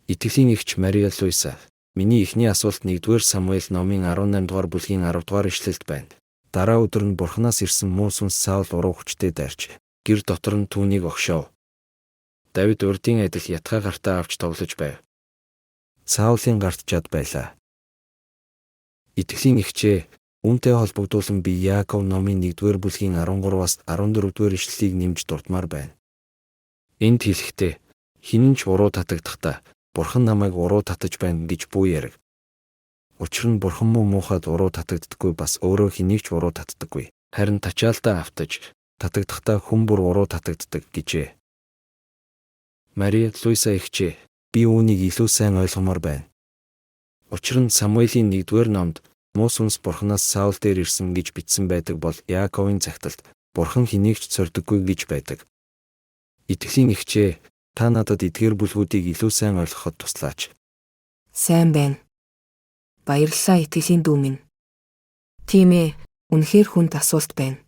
Итгэлийн эгч Мария Луиса. Миний эхний асуулт 1-р Самуэль номын 18-р бүлгийн 10-р ишлэлд байна. Дараа өдөр нь Бурханаас ирсэн муу сүнс Саул уруу хүчтэй дайрч гэр дотор нь түүнийг огшоов. Давид урдын адил ятгай гартаа авч тоглож байв. Саулын гарт жад байлаа. Итгэлийн эгчээ, үүнтэй холбогдуулан би Яаков номын 1-р бүлгийн 13-аас 14-р ишлэлийг нэмж дурдмаар байна. Энд хэлэхдээ хинэн ч уруу татагдахдаа Бурхан намайг уруу татаж байна гэж бүү яриг. Учир нь Бурхан муухайд уруу татагддаггүй, бас өөрөө хэнийг ч уруу татдаггүй. Харин тачаалтаа автаж татагдахдаа хүн бүр уруу татагддаг гэжээ. Мария Луиса эгчээ, би үүнийг илүү сайн ойлгомоор байна. Учир нь Самуэлийн 1-р номд муу сүнс Бурханаас Саул дээр ирсэн гэж бичсэн байдаг бол Яаковын загталд Бурхан хэнийг ч цордоггүй гэж байдаг. Итгэлийн эгчээ, та надад эдгээр бүлгүүдийг илүү сайн ойлгоход туслаач. Сайн байна. Баярлалаа итгэлийн дүү минь. Тийм ээ, үнэхээр хүнд асуулт байна.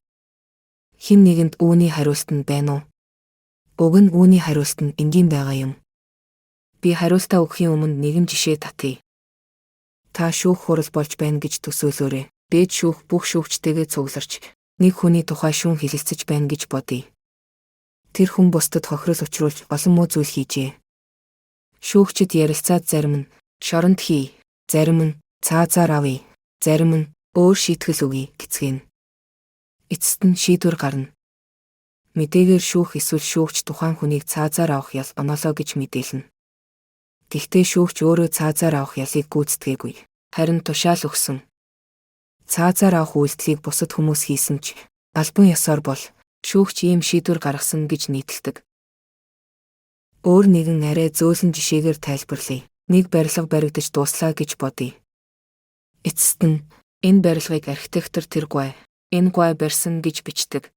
Хэн нэгэнд үүний хариулт нь байна уу? Уг нь үүний хариулт нь энгийн байгаа юм. Би хариултаа өгөхийн өмнө нэгэн жишээ татъя. Та шүүх хурал болж байна гэж төсөөлөөрэй. Дээд шүүх бүх шүүгчтэйгээ цугларч нэг хүний тухай шүүн хэлэлцэж байна гэж бодъё. Тэр хүн бусдад хохирол учруулж олон муу зүйл хийжээ. Шүүгчид ярилцаад зарим нь шоронд хий, зарим нь цаазаар авъя, зарим нь өөр шийтгэл өгье гэцгэн. Эцэст нь шийдвэр гарна. Мэдээгээр шүүх эсвэл шүүгч тухайн хүнийг цаазаар авах ял оноолоо гэж мэдээлнэ. Гэхдээ шүүгч өөрөө цаазаар авах ялыг гүйцэтгээгүй, харин тушаал өгсөн. Цаазаар авах үйлдэлийг бусад хүмүүс хийсэн ч албан ёсоор бол шүүгч ийм шийдвэр гаргасан гэж нийтэлдэг. Өөр нэгэн арай зөөлөн жишээгээр тайлбарлая. Нэг барилга баригдаж дууслаа гэж бодъё. Эцэст нь энэ барилгыг архитектор тэр гуай, энэ гуай барьсан гэж бичдэг.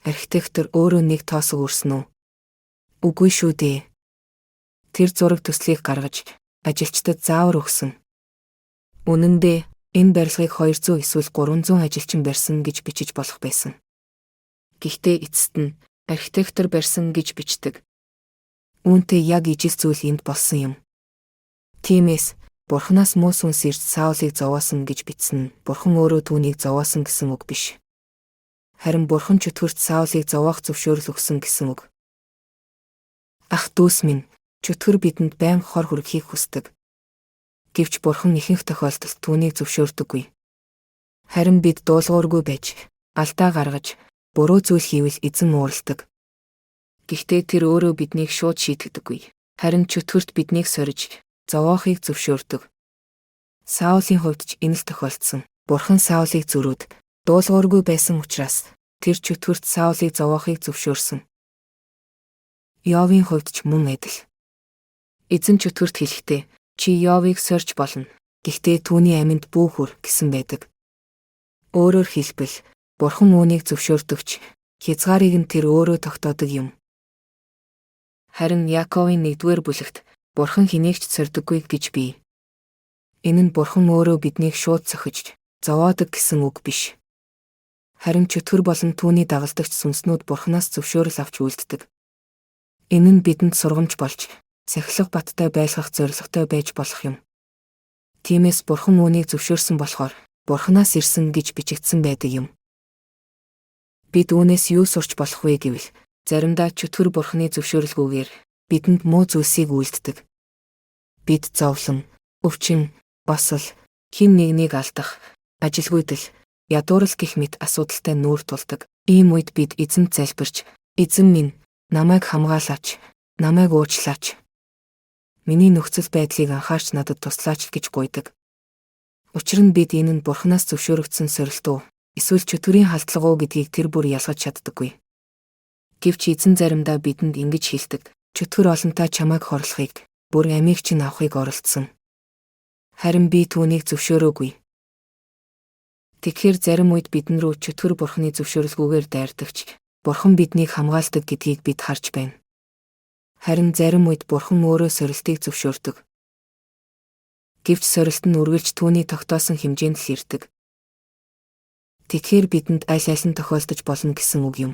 Архитектор өөрөө нэг тоосог өрсөн үү? Үгүй шүү дээ. Тэр зураг төслийг гаргаж ажилчдад заавар өгсөн. Үнэн дээр энэ барилгыг 200 эсвэл 300 ажилчин барьсан гэж бичиж болох байсан. Гэхдээ эцэст нь архитектор барьсан гэж бичдэг. Үүнтэй яг ижил зүйл энд болсон юм. Тиймээс Бурханаас муу сүнс ирж Саулыг зовоосон гэж бичсэн нь Бурхан өөрөө түүнийг зовоосон гэсэн үг биш. Харин Бурхан чөтгөрт Саулыг зовоох зөвшөөрөл өгсөн гэсэн үг. Ах дүүс минь, чөтгөр бидэнд байнга хор хүргэхийг хүсдэг. Гэвч Бурхан ихэнх тохиолдолд түүнийг зөвшөөрдөггүй. Харин бид дуулуургүй байж, алдаа гаргаж, буруу зүйл хийвэл эзэн уурладаг. Гэхдээ тэр өөрөө биднийг шууд шийтгэдэггүй. Харин чөтгөрт биднийг сориж, зовоохыг зөвшөөрдөг. Саулийн хувьд ч энэ л тохиолдсон. Бурхан Саулыг зөрүүд, дуулуургүй байсан учраас тэр чөтгөрт Саулыг зовоохыг зөвшөөрсөн. Йовын хувьд ч мөн адил. Эзэн чөтгөрт хэлэхдээ чи Йовыг сорж болно. Гэхдээ түүний аминд бүү хүр гэсэн байдаг. Өөрөөр хэлбэл Бурхан үүнийг зөвшөөрдөгч хязгаарыг нь тэр өөрөө тогтоодог юм. Харин Яаковын 1-р бүлэгт Бурхан хэнийг ч сордоггүй гэж бий. Энэ нь Бурхан өөрөө биднийг шууд цохиж, зовоодог гэсэн үг биш. Харин чөтгөр болон түүний дагалдагч сүнснүүд Бурханаас зөвшөөрөл авч үйлддэг. Энэ нь бидэнд сургамж болж, цахилга баттай байлгах зорилготой байж болох юм. Тиймээс Бурхан үүнийг зөвшөөрсөн болохоор Бурханаас ирсэн гэж бичигдсэн байдаг юм. Бид үүнээс юу сурч болох вэ гэвэл, заримдаа чөтгөр Бурханы зөвшөөрөлгүйгээр бидэнд муу зүйлсийг үйлддэг. Бид зовлон, өвчин, босол, хэн нэгнийг алдах, ажилгүйдэл, ядуурл гэх мэт асуудалтай нүүр тулдаг. Ийм үед бид эзэнд залбирч, эзэн минь, намайг хамгаалаач, намайг уучлаач. Миний нөхцөл байдлыг анхаарч надад туслаач гэж гуйдаг. Учир нь бид энэ нь Бурханаас зөвшөөрөгдсөн сорилтуу, эсвэл чөтгөрийн халдлага уу гэдгийг тэр бүр ялгаж чаддаггүй. Гэвч эзэн заримдаа бидэнд ингэж хэлдэг. Чөтгөр олонтаа чамайг хорлохыг, бүр амийг чинь авахыг оролдсон. Харин би түүнийг зөвшөөрөөгүй. Тэгэхээр зарим үед бидэн рүү чөтгөр Бурханы зөвшөөрөлгүйгээр дайрдагч, Бурхан биднийг хамгаалдаг гэдгийг бид харж байна. Харин зарим үед Бурхан өөрөө сорилтыг зөвшөөрдөг. Гэвч сорилт нь үргэлж түүний тогтоосон хэмжээнд л ирдэг. Тэгэхээр бидэнд аль аль нь тохиолдож болно гэсэн үг юм.